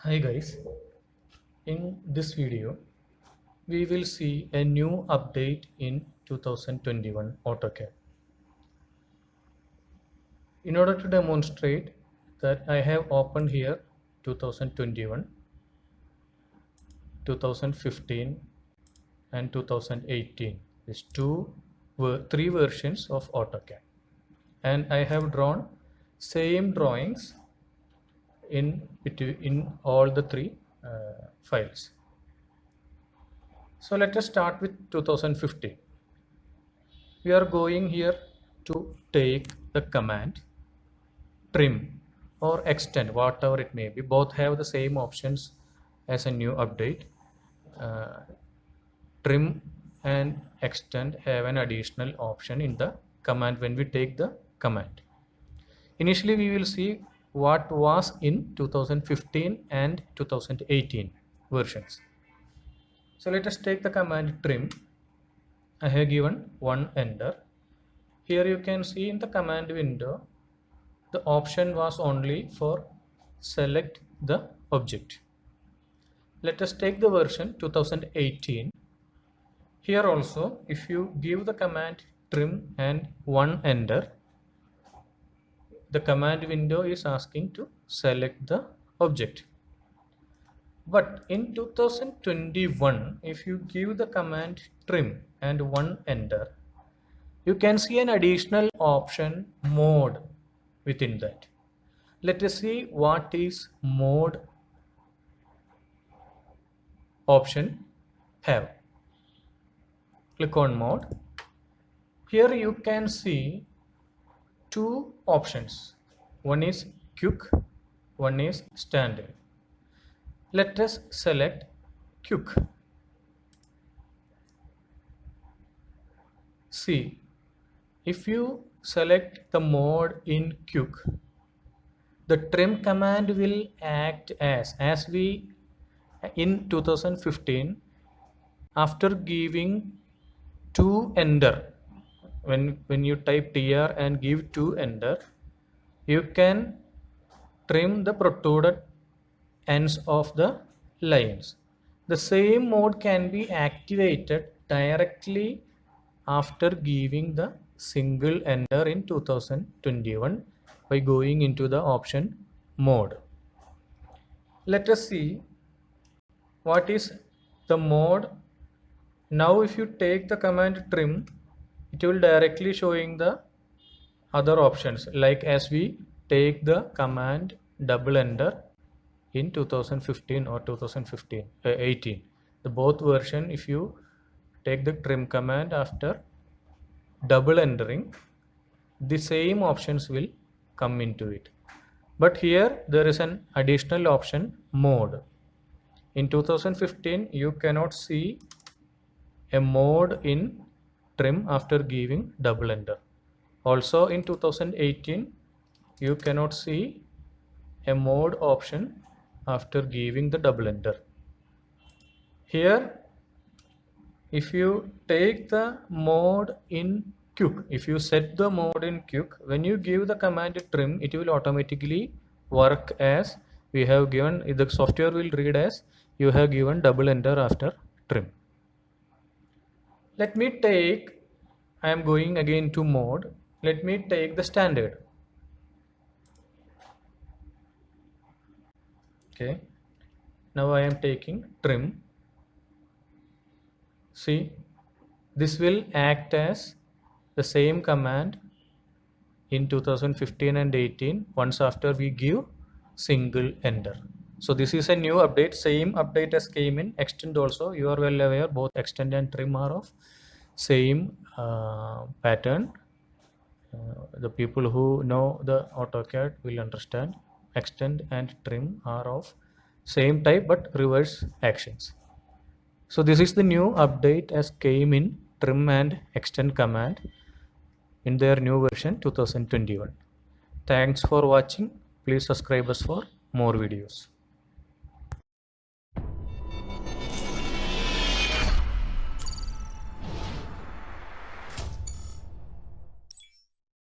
Hi guys, in this video we will see a new update in 2021 AutoCAD. In order to demonstrate that, I have opened here 2021, 2015 and 2018. These three versions of AutoCAD, and I have drawn same drawings in all the three files. So let us start with 2015. We are going here to take the command trim or extend, whatever it may be. Both have the same options as a new update. Trim and extend have an additional option in the command when we take the command. Initially we will see what was in 2015 and 2018 versions. So let us take the command trim. I have given one enter. Here you can see in the command window the option was only for select the object. Let us take the version 2018. Here also, if you give the command trim and one enter, the command window is asking to select the object. But in 2021, if you give the command trim and one enter, you can see an additional option mode within that. Let us see what is mode option have. Click on mode. Here you can see two options. One is quick, one is standard. Let us select quick. See, if you select the mode in quick, the trim command will act as we in 2015, after giving 2 enter, when you type tr and give 2 enter, you can trim the protruded ends of the lines. The same mode can be activated directly after giving the single enter in 2021 by going into the option mode. Let us see what is the mode. Now if you take the command trim, it will directly showing the other options, like as we take the command double enter in 2015 or 18. The both version, if you take the trim command after double entering, the same options will come into it. But here there is an additional option mode. In 2015 you cannot see a mode in trim after giving double enter. Also in 2018 you cannot see a mode option after giving the double enter. Here if you take the mode in quick, if you set the mode in quick, when you give the command trim, it will automatically work as we have given. The software will read as you have given double enter after trim. Let me take, I am going again to mode. Let me take the standard. Okay, now I am taking trim. See, this will act as the same command in 2015 and 18 once after we give single enter. So this is a new update. Same update as came in extend also. You are well aware both extend and trim are of same pattern. The people who know the AutoCAD will understand extend and trim are of same type but reverse actions. So this is the new update as came in trim and extend command in their new version 2021. Thanks for watching. Please subscribe us for more videos.